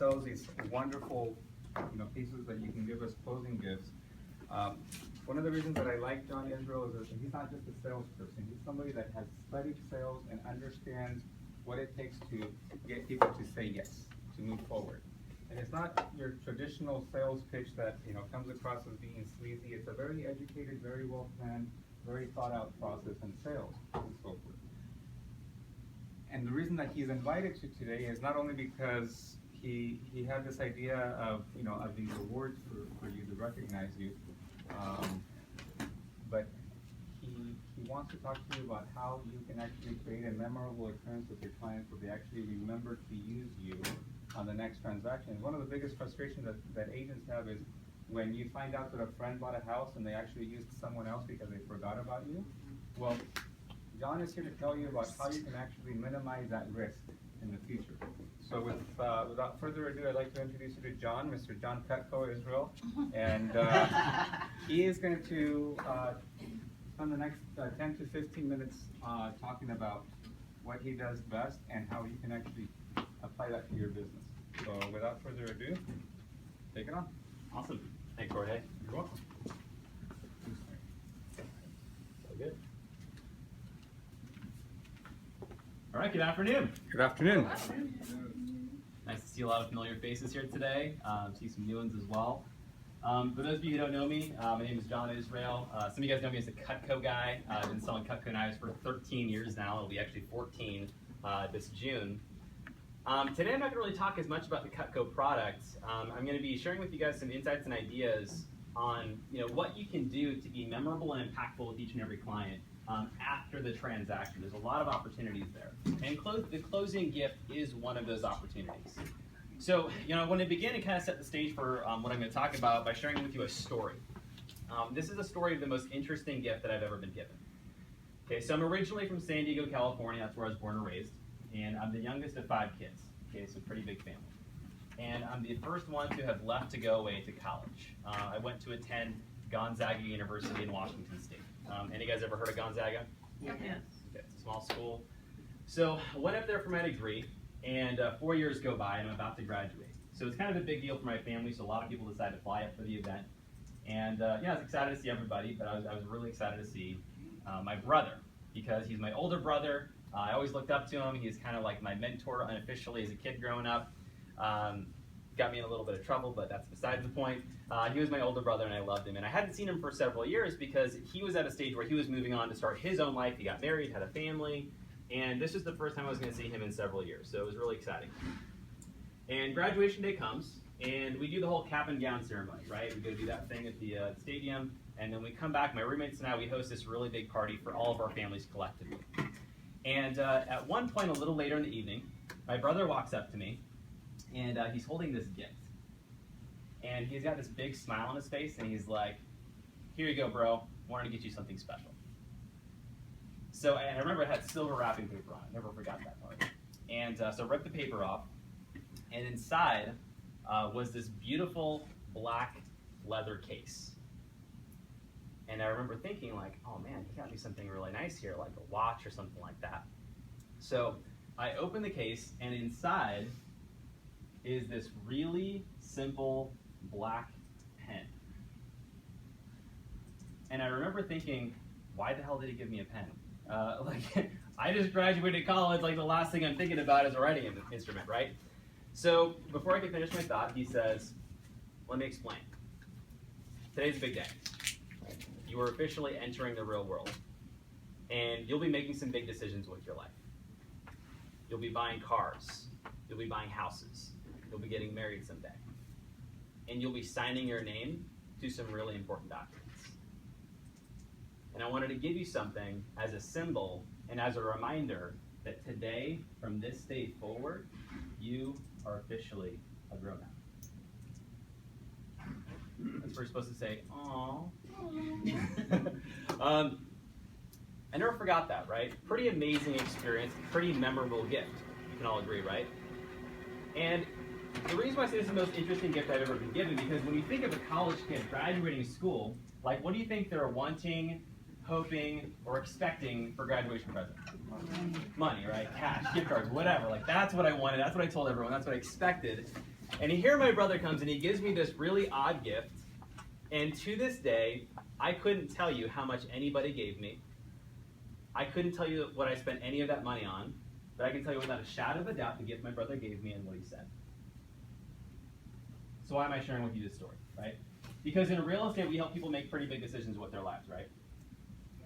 sells these wonderful, pieces that you can give as closing gifts. One of the reasons that I like John Israel is that he's not just a salesperson. He's somebody that has studied sales and understands what it takes to get people to say yes, to move forward. And it's not your traditional sales pitch that comes across as being sleazy. It's a very educated, very well planned, very thought out process in sales and so forth. And the reason that he's invited to today is not only because he had this idea of these awards for you to recognize you, but he wants to talk to you about how you can actually create a memorable experience with your clients so they actually remember to use you on the next transaction. One of the biggest frustrations that agents have is when you find out that a friend bought a house and they actually used someone else because they forgot about you. Well, John is here to tell you about how you can actually minimize that risk in the future. So without further ado, I'd like to introduce you to John, Mr. John Cutco Israel. And he is going to spend the next 10 to 15 minutes talking about what he does best and how you can actually apply that to your business. So without further ado, take it on. Awesome. Thanks, Jorge. You're welcome. So good. All right, good afternoon. Good afternoon. Nice to see a lot of familiar faces here today. See some new ones as well. For those of you who don't know me, my name is John Israel. Some of you guys know me as the Cutco guy. I've been selling Cutco knives for 13 years now. It'll be actually 14 this June. Today I'm not going to really talk as much about the Cutco product. I'm going to be sharing with you guys some insights and ideas on what you can do to be memorable and impactful with each and every client after the transaction. There's a lot of opportunities there. And the closing gift is one of those opportunities. So, I want to begin and kind of set the stage for what I'm going to talk about by sharing with you a story. This is a story of the most interesting gift that I've ever been given. Okay, so I'm originally from San Diego, California. That's where I was born and raised. And I'm the youngest of 5 kids. Okay, so pretty big family. And I'm the first one to have left to go away to college. I went to attend Gonzaga University in Washington State. Any guys ever heard of Gonzaga? Yes. Okay, it's a small school. So I went up there for my degree, and 4 years go by, and I'm about to graduate. So it's kind of a big deal for my family, so a lot of people decided to fly up for the event. And I was excited to see everybody, but I was really excited to see my brother, because he's my older brother. I always looked up to him. He's kind of like my mentor unofficially as a kid growing up. Got me in a little bit of trouble, but that's besides the point. He was my older brother, and I loved him. And I hadn't seen him for several years because he was at a stage where he was moving on to start his own life. He got married, had a family, and this was the first time I was going to see him in several years. So it was really exciting. And graduation day comes, and we do the whole cap and gown ceremony, right? We go do that thing at the stadium, and then we come back. My roommates and I, we host this really big party for all of our families collectively. And at one point, a little later in the evening, my brother walks up to me, and he's holding this gift. And he's got this big smile on his face, and he's like, "Here you go, bro. Wanted to get you something special." So, and I remember it had silver wrapping paper on it. Never forgot that part. And so I ripped the paper off, and inside was this beautiful black leather case. And I remember thinking like, oh man, he got me something really nice here, like a watch or something like that. So I opened the case, and inside is this really simple black pen. And I remember thinking, why the hell did he give me a pen? I just graduated college, like the last thing I'm thinking about is a writing instrument, right? So before I could finish my thought, he says, let me explain. Today's a big day. You are officially entering the real world, and you'll be making some big decisions with your life. You'll be buying cars, you'll be buying houses, you'll be getting married someday, and you'll be signing your name to some really important documents. And I wanted to give you something as a symbol and as a reminder that today, from this day forward, you are officially a grown-up. That's where we're supposed to say, "Aww." I never forgot that, right? Pretty amazing experience, pretty memorable gift. You can all agree, right? And the reason why I say this is the most interesting gift I've ever been given, because when you think of a college kid graduating school, like what do you think they're wanting, hoping, or expecting for graduation present? Money, right? Cash, gift cards, whatever. Like that's what I wanted, that's what I told everyone, that's what I expected. And here my brother comes and he gives me this really odd gift. And to this day, I couldn't tell you how much anybody gave me. I couldn't tell you what I spent any of that money on. But I can tell you without a shadow of a doubt the gift my brother gave me and what he said. So why am I sharing with you this story, right? Because in real estate, we help people make pretty big decisions with their lives, right?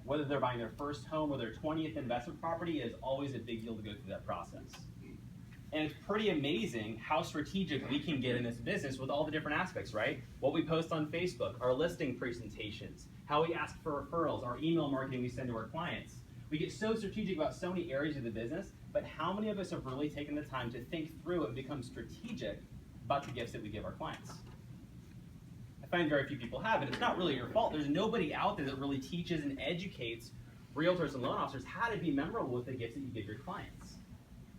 Whether they're buying their first home or their 20th investment property, it is always a big deal to go through that process. And it's pretty amazing how strategic we can get in this business with all the different aspects, right? What we post on Facebook, our listing presentations, how we ask for referrals, our email marketing we send to our clients. We get so strategic about so many areas of the business, but how many of us have really taken the time to think through and become strategic about the gifts that we give our clients? I find very few people have, and it's not really your fault. There's nobody out there that really teaches and educates realtors and loan officers how to be memorable with the gifts that you give your clients.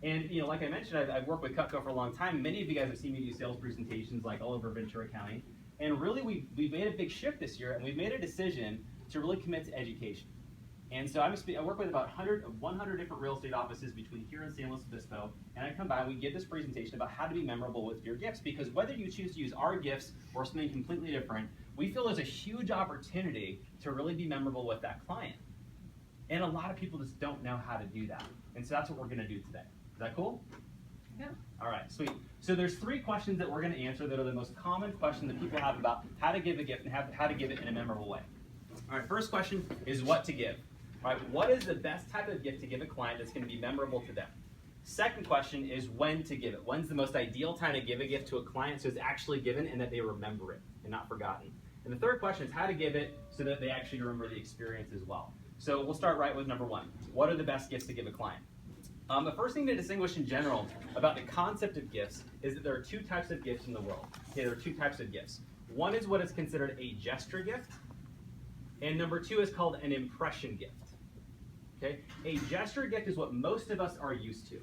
And like I mentioned, I've worked with Cutco for a long time. Many of you guys have seen me do sales presentations like all over Ventura County. And really, we've made a big shift this year, and we've made a decision to really commit to education. And so I work with about 100 different real estate offices between here and San Luis Obispo, and I come by and we give this presentation about how to be memorable with your gifts, because whether you choose to use our gifts or something completely different, we feel there's a huge opportunity to really be memorable with that client. And a lot of people just don't know how to do that. And so that's what we're going to do today. Is that cool? Yeah. All right, sweet. So there's 3 questions that we're going to answer that are the most common questions that people have about how to give a gift and how to give it in a memorable way. All right, first question is what to give. All right, what is the best type of gift to give a client that's going to be memorable to them? Second question is when to give it. When's the most ideal time to give a gift to a client so it's actually given and that they remember it and not forgotten? And the third question is how to give it so that they actually remember the experience as well. So we'll start right with number 1. What are the best gifts to give a client? The first thing to distinguish in general about the concept of gifts is that there are 2 types of gifts in the world. Okay, there are 2 types of gifts. One is what is considered a gesture gift, and number 2 is called an impression gift. Okay, a gesture gift is what most of us are used to.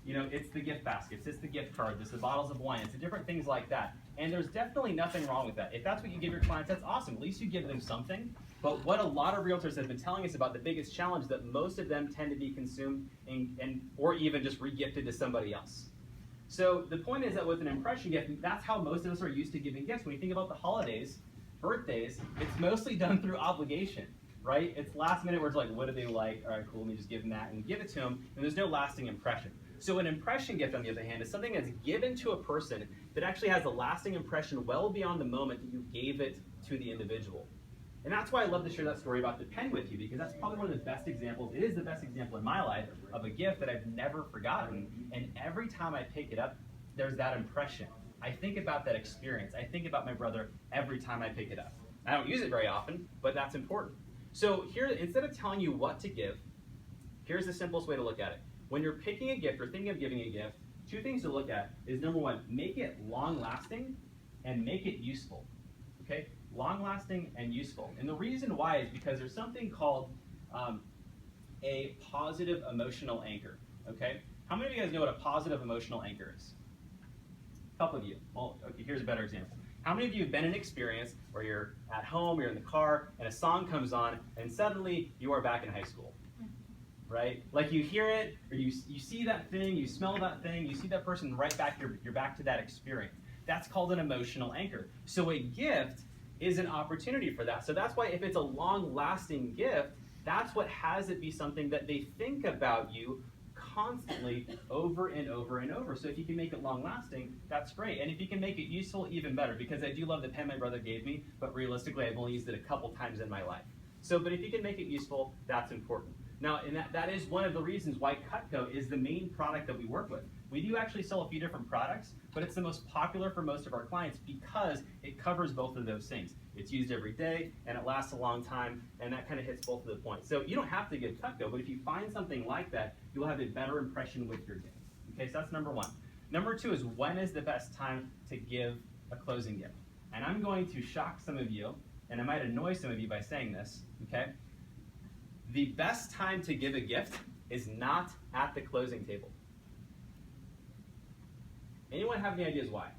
It's the gift baskets, it's the gift cards, it's the bottles of wine, it's the different things like that. And there's definitely nothing wrong with that. If that's what you give your clients, that's awesome. At least you give them something. But what a lot of realtors have been telling us about the biggest challenge is that most of them tend to be consumed or even just re-gifted to somebody else. So the point is that with an impression gift, that's how most of us are used to giving gifts. When you think about the holidays, birthdays, it's mostly done through obligation. Right? It's last minute where it's like, what do they like? All right, cool, let me just give them that. And we give it to them, and there's no lasting impression. So an impression gift, on the other hand, is something that's given to a person that actually has a lasting impression well beyond the moment that you gave it to the individual. And that's why I love to share that story about the pen with you, because that's probably one of the best examples. It is the best example in my life of a gift that I've never forgotten. And every time I pick it up, there's that impression. I think about that experience. I think about my brother every time I pick it up. I don't use it very often, but that's important. So here, instead of telling you what to give, here's the simplest way to look at it. When you're picking a gift or thinking of giving a gift, 2 things to look at is number 1, make it long-lasting and make it useful. Okay, long-lasting and useful. And the reason why is because there's something called a positive emotional anchor. Okay, how many of you guys know what a positive emotional anchor is? A couple of you. Well, okay, here's a better example. How many of you have been in an experience where you're at home, you're in the car, and a song comes on, and suddenly you are back in high school? Right? Like you hear it, or you see that thing, you smell that thing, you see that person right back, you're back to that experience. That's called an emotional anchor. So a gift is an opportunity for that. So that's why if it's a long-lasting gift, that's what has it be something that they think about you constantly over and over and over. So if you can make it long-lasting, that's great. And if you can make it useful, even better, because I do love the pen my brother gave me, but realistically, I've only used it a couple times in my life. So, but if you can make it useful, that's important. Now, and that is one of the reasons why Cutco is the main product that we work with. We do actually sell a few different products, but it's the most popular for most of our clients because it covers both of those things. It's used every day, and it lasts a long time, and that kind of hits both of the points. So you don't have to give Cutco, but if you find something like that, you'll have a better impression with your gift. Okay, so that's number 1. Number 2 is when is the best time to give a closing gift? And I'm going to shock some of you, and I might annoy some of you by saying this, okay? The best time to give a gift is not at the closing table. Anyone have any ideas why?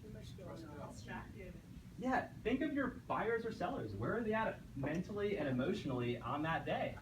Too much going on. Distracted. Yeah, think of your buyers or sellers. Where are they at mentally and emotionally on that day?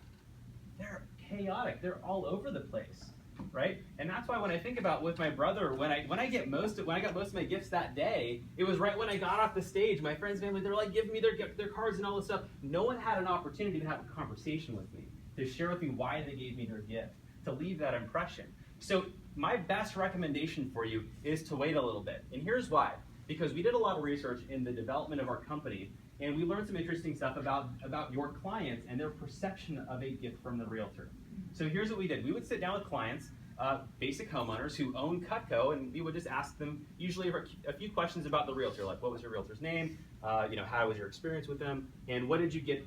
They're chaotic. They're all over the place. right? And that's why when I think about with my brother, when I got most of my gifts that day, it was right when I got off the stage. My friends, family, they're like giving me their cards and all this stuff. No one had an opportunity to have a conversation with me, to share with me why they gave me their gift, to leave that impression. So my best recommendation for you is to wait a little bit. And here's why. Because we did a lot of research in the development of our company, and we learned some interesting stuff about your clients and their perception of a gift from the realtor. So here's what we did. We would sit down with clients, basic homeowners who own Cutco, and we would just ask them usually a few questions about the realtor, like what was your realtor's name, how was your experience with them, and what did you get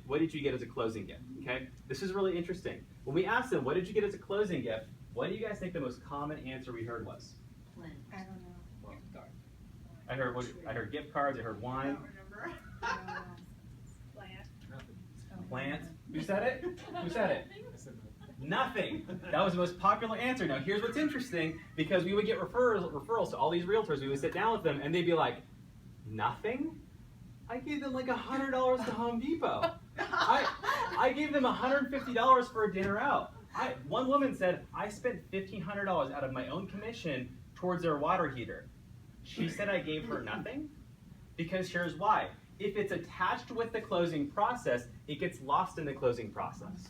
as a closing gift? Okay, this is really interesting. When we asked them, what did you get as a closing gift? What do you guys think the most common answer we heard was? I don't know. I heard gift cards. I heard wine. I don't remember. Plant. Plant. Who said it? Who said it? Nothing. That was the most popular answer. Now here's what's interesting, because we would get referrals to all these realtors. We would sit down with them and they'd be like, nothing? I gave them like $100 to Home Depot. I gave them $150 for a dinner out. One woman said, I spent $1,500 out of my own commission towards their water heater. She said I gave her nothing? Because here's why. If it's attached with the closing process, it gets lost in the closing process.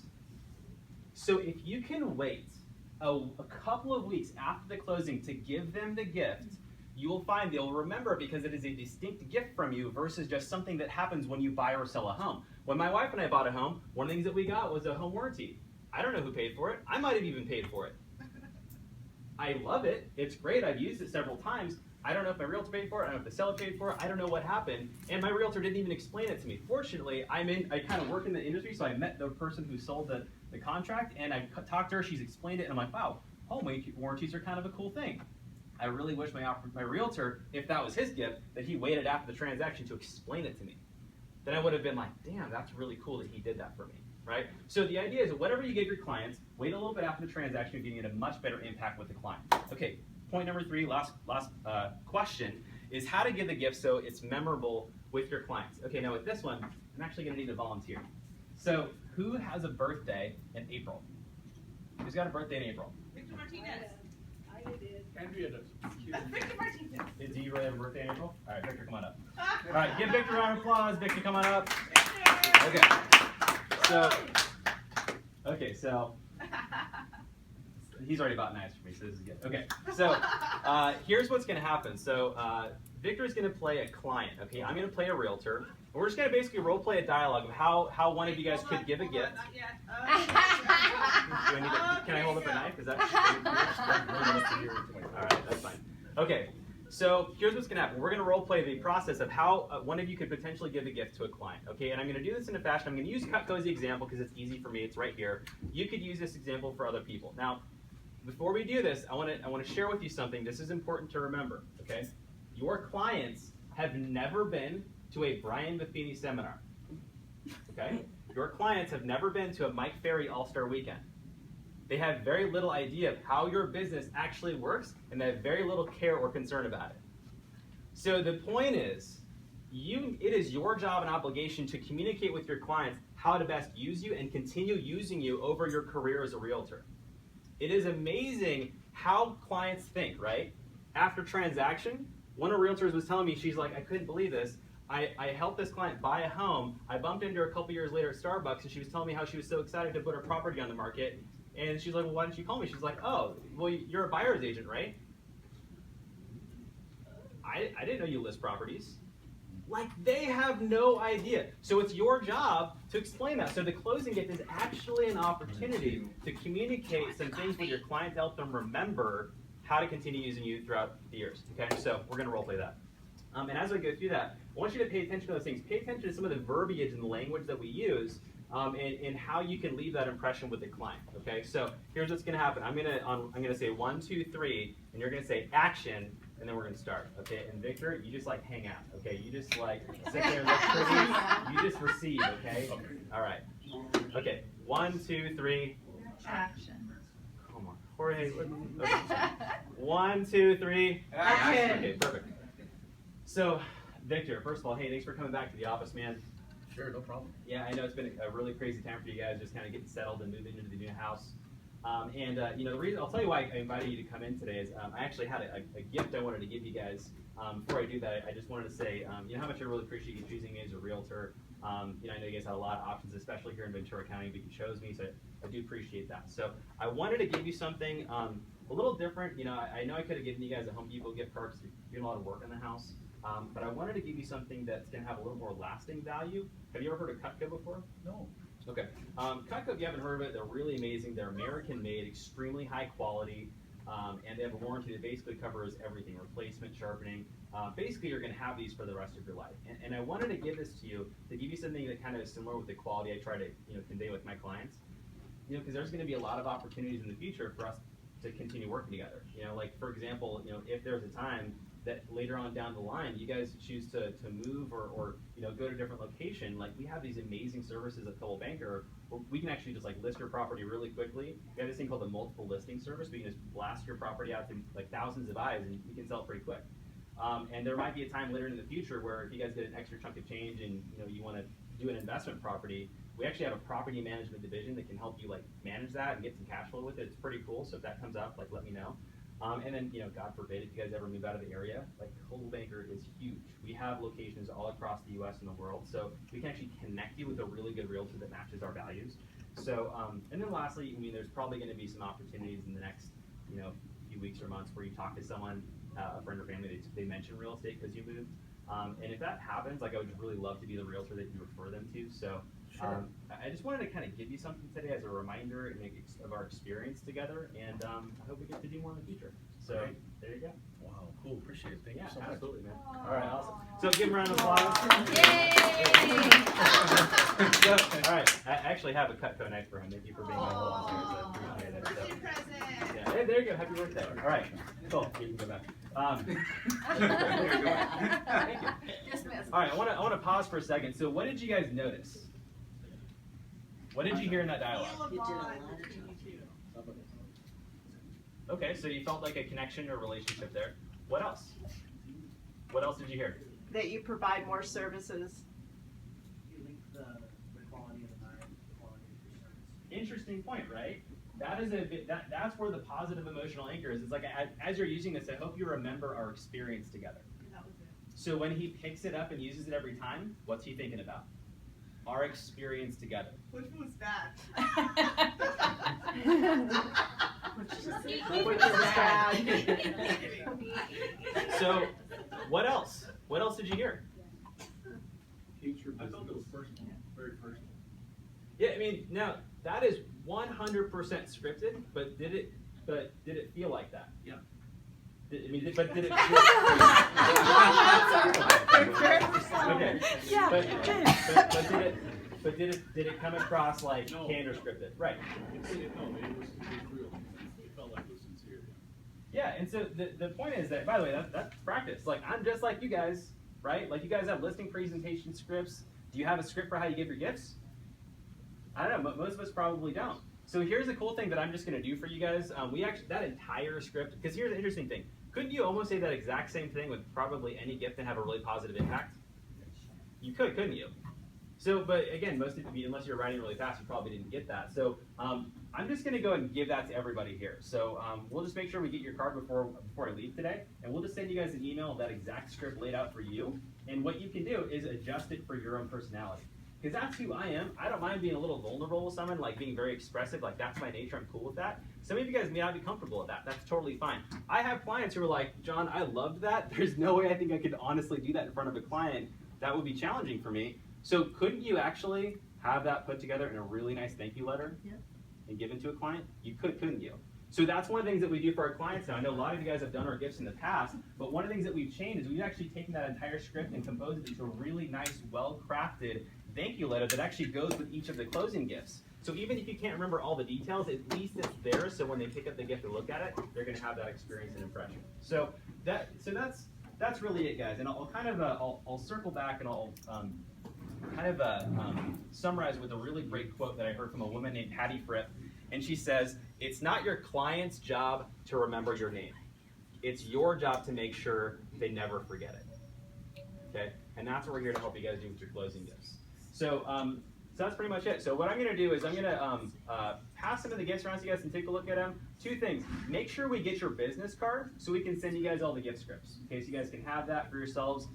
So if you can wait a couple of weeks after the closing to give them the gift, you will find they'll remember it because it is a distinct gift from you versus just something that happens when you buy or sell a home. When my wife and I bought a home, one of the things that we got was a home warranty. I don't know who paid for it. I might have even paid for it. I love it. It's great. I've used it several times. I don't know if my realtor paid for it. I don't know if the seller paid for it. I don't know what happened. And my realtor didn't even explain it to me. Fortunately, I kind of work in the industry, so I met the person who sold the contract, and I talked to her. She's explained it, and I'm like, wow, home warranties are kind of a cool thing. I really wish my realtor, if that was his gift, that he waited after the transaction to explain it to me. Then I would have been like, damn, that's really cool that he did that for me, right? So the idea is that whatever you give your clients, wait a little bit after the transaction, you're going to get a much better impact with the client. Okay, point number 3, last question, is how to give the gift so it's memorable with your clients. Okay, now with this one, I'm actually going to need a volunteer. So who has a birthday in April? Who's got a birthday in April? Victor Martinez. I did. Andrea does. Victor Martinez. Do you really have a birthday in April? All right, Victor, come on up. All right, give Victor a round of applause. Victor, come on up. Okay, so he's already bought knives for me, so this is good. Okay, so here's what's going to happen. So Victor's going to play a client, okay? I'm going to play a realtor. And we're just going to basically role play a dialoright of how one of you guys could give a gift. Not yet. Can I hold up a knife? Is that all right, that's fine. Okay, so here's what's going to happen. We're going to role play the process of how one of you could potentially give a gift to a client, okay? And I'm going to do this in a fashion. I'm going to use Cutco as the example because it's easy for me. It's right here. You could use this example for other people. Now, before we do this, I want to share with you something. This is important to remember, okay? Your clients have never been to a Brian Buffini seminar, okay? Your clients have never been to a Mike Ferry All-Star Weekend. They have very little idea of how your business actually works, and they have very little care or concern about it. So the point is, it is your job and obligation to communicate with your clients how to best use you and continue using you over your career as a realtor. It is amazing how clients think, right? After transaction, one of the realtors was telling me, she's like, I couldn't believe this. I helped this client buy a home. I bumped into her a couple years later at Starbucks, and she was telling me how she was so excited to put her property on the market. And she's like, well, why didn't you call me? She's like, oh, well, you're a buyer's agent, right? I didn't know you list properties. Like, they have no idea. So it's your job to explain that. So the closing gift is actually an opportunity to communicate some things with your client to help them remember how to continue using you throughout the years. Okay, so we're going to role play that. And as I go through that, I want you to pay attention to those things. Pay attention to some of the verbiage and the language that we use, and how you can leave that impression with the client. Okay, so here's what's going to happen. I'm going to say 1, 2, 3, and you're going to say action, and then we're going to start. Okay, and Victor, you just like hang out. Okay, you just like sit there and look pretty. You just receive. Okay. All right. Okay. 1, 2, 3. Action. Come on, Jorge. Okay. 1, 2, 3. Action. Okay, perfect. So, Victor, first of all, hey, thanks for coming back to the office, man. Sure, no problem. Yeah, I know it's been a really crazy time for you guys, just kind of getting settled and moving into the new house. You know, the reason, I'll tell you why I invited you to come in today is I actually had a gift I wanted to give you guys. Before I do that, I just wanted to say, you know, how much I really appreciate you choosing me as a realtor. You know, I know you guys had a lot of options, especially here in Ventura County, but you chose me, so I do appreciate that. So I wanted to give you something a little different. You know, I know I could have given you guys a Home Depot gift card because you're doing a lot of work in the house, but I wanted to give you something that's going to have a little more lasting value. Have you ever heard of Cutco before? No. Okay. Cutco, if you haven't heard of it, they're really amazing. They're American-made, extremely high quality, and they have a warranty that basically covers everything, replacement, sharpening. Basically, you're going to have these for the rest of your life. And I wanted to give this to you something that kind of is similar with the quality I try to convey with my clients. You know, because there's going to be a lot of opportunities in the future for us to continue working together. You know, like for example, you know, if there's a time that later on down the line you guys choose to move or you know, go to a different location, like we have these amazing services at Coldwell Banker where we can actually just like list your property really quickly. We have this thing called the multiple listing service. We can just blast your property out to like thousands of eyes and you can sell it pretty quick. And there might be a time later in the future where if you guys get an extra chunk of change and you know you want to do an investment property, we actually have a property management division that can help you like manage that and get some cash flow with it. It's pretty cool. So if that comes up, like let me know. And then, you know, God forbid, if you guys ever move out of the area, like Coldwell Banker is huge. We have locations all across the U.S. and the world, so we can actually connect you with a really good realtor that matches our values. So, and then lastly, I mean, there's probably going to be some opportunities in the next, you know, few weeks or months where you talk to someone, a friend or family, they mention real estate because you moved. And if that happens, like I would just really love to be the realtor that you refer them to. So I just wanted to kind of give you something today as a reminder and of our experience together, and I hope we get to do more in the future. So there you go. Wow, cool. Appreciate it. Thank you so much. Absolutely, man. All right, awesome. So give him a round of applause. So, all right, I actually have a Cutco knife for him. Thank you for being my boss here. So appreciate it. So, yeah. Hey, there you go. Happy birthday. All right, cool. You can go back. There you go. Thank you. All right, I want to pause for a second. So, what did you guys notice? What did you hear in that dialogue? Okay, so you felt like a connection or relationship there. What else? What else did you hear? That you provide more services. You link the quality of the buyer with the quality of your service. Interesting point, right? That is a bit, that's where the positive emotional anchor is. It's like as you're using this, I hope you remember our experience together. That was it. So when he picks it up and uses it every time, what's he thinking about? Our experience together. Which was bad. So what else? What else did you hear? Future business. I thought it was personal, very personal. Yeah, I mean, now that is 100% scripted, but did it feel like that? Yeah. Did it feel okay. Yeah. But did it come across like canned or scripted? Right. It was real. It felt like it was sincere. Yeah, and so the point is that, by the way, that's practice. Like, I'm just like you guys, right? Like, you guys have listing presentation scripts. Do you have a script for how you give your gifts? I don't know, but most of us probably don't. So here's the cool thing that I'm just going to do for you guys. We actually, that entire script, because here's the interesting thing. Couldn't you almost say that exact same thing with probably any gift and have a really positive impact? You could, couldn't you? So, but again, most of you, unless you're writing really fast, you probably didn't get that. So I'm just going to go and give that to everybody here. So we'll just make sure we get your card before I leave today, and we'll just send you guys an email of that exact script laid out for you. And what you can do is adjust it for your own personality. Because that's who I am. I don't mind being a little vulnerable with someone, like being very expressive. Like, that's my nature. I'm cool with that. Some of you guys may not be comfortable with that. That's totally fine. I have clients who are like, John, I loved that. There's no way I think I could honestly do that in front of a client. That would be challenging for me. So couldn't you actually have that put together in a really nice thank you letter and given to a client? You could, couldn't you? So that's one of the things that we do for our clients now. I know a lot of you guys have done our gifts in the past, but one of the things that we've changed is we've actually taken that entire script and composed it into a really nice, well-crafted thank you letter that actually goes with each of the closing gifts. So even if you can't remember all the details, at least it's there, so when they pick up the gift and look at it, they're going to have that experience and impression. So that's really it, guys. And I'll kind of I'll circle back and I'll summarize with a really great quote that I heard from a woman named Patty Fripp. And she says, "It's not your client's job to remember your name. It's your job to make sure they never forget it." Okay? And that's what we're here to help you guys do with your closing gifts. So So that's pretty much it. So what I'm going to do is I'm going to pass some of the gifts around so you guys can take a look at them. Two things. Make sure we get your business card so we can send you guys all the gift scripts. Okay, so you guys can have that for yourselves,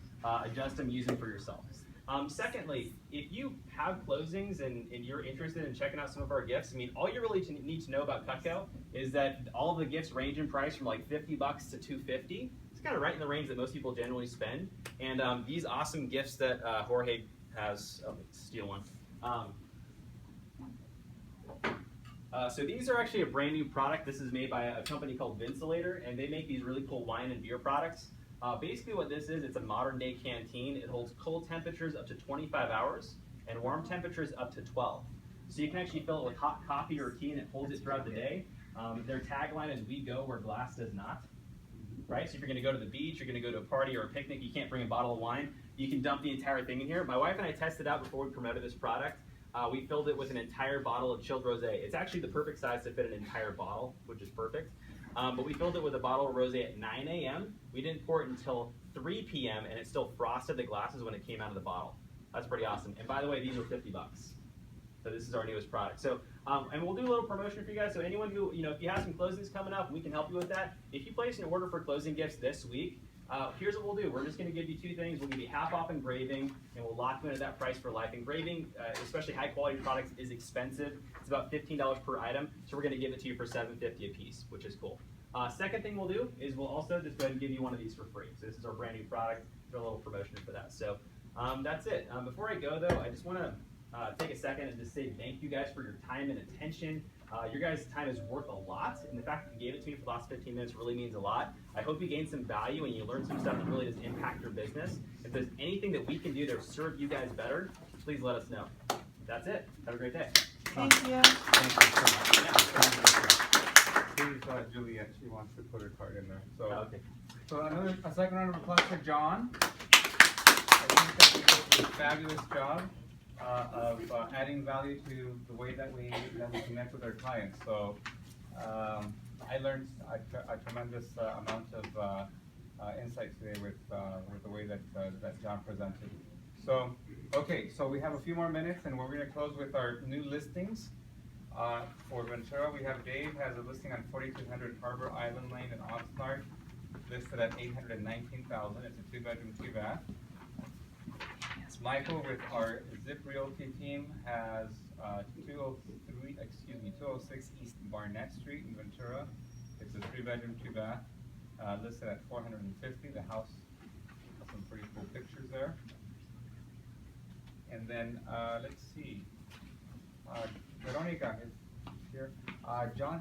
adjust them, use them for yourselves. Secondly, if you have closings and you're interested in checking out some of our gifts, I mean, all you really need to know about Cutco is that all of the gifts range in price from like $50 to $250. It's kind of right in the range that most people generally spend. And these awesome gifts that Jorge has, let's steal one. So these are actually a brand new product. This is made by a company called Vincilator, and they make these really cool wine and beer products. Basically what this is, it's a modern day canteen. It holds cold temperatures up to 25 hours and warm temperatures up to 12. So you can actually fill it with hot coffee or tea and it holds it throughout the day. Their tagline is, "We go where glass does not." Right? So if you're going to go to the beach, you're going to go to a party or a picnic, you can't bring a bottle of wine, you can dump the entire thing in here. My wife and I tested out before we promoted this product. We filled it with an entire bottle of chilled rosé. It's actually the perfect size to fit an entire bottle, which is perfect. But we filled it with a bottle of rosé at 9 a.m. We didn't pour it until 3 p.m. and it still frosted the glasses when it came out of the bottle. That's pretty awesome. And by the way, these are $50. So this is our newest product. So, and we'll do a little promotion for you guys. So anyone who, if you have some closings coming up, we can help you with that. If you place an order for closing gifts this week, here's what we'll do. We're just going to give you two things. We'll give you half off engraving, and we'll lock you into that price for life. Engraving, especially high quality products, is expensive. It's about $15 per item. So we're going to give it to you for $7.50 a piece, which is cool. Second thing we'll do is we'll also just go ahead and give you one of these for free. So this is our brand new product. Do a little promotion for that. So that's it. Before I go though, I just want to take a second and just say thank you guys for your time and attention. Your guys' time is worth a lot, and the fact that you gave it to me for the last 15 minutes really means a lot. I hope you gained some value and you learned some stuff that really does impact your business. If there's anything that we can do to serve you guys better, please let us know. That's it. Have a great day. Thank you. Thank you so much. Here's Juliet. She wants to put her card in there. So, Okay. so a second round of applause for John. I think that he did a fabulous job of adding value to the way that we connect with our clients. So I learned a tremendous amount of insight today with the way that John presented. So okay, so we have a few more minutes, and we're going to close with our new listings. For Ventura, we have Dave has a listing on 4200 Harbor Island Lane in Oxnard, listed at $819,000. It's a 2-bedroom, 2-bath. Michael with our Zip Realty team has 206 East Barnett Street in Ventura. It's a 3-bedroom, 2-bath, listed at $450,000. The house has some pretty cool pictures there. And then let's see, Veronica is here. John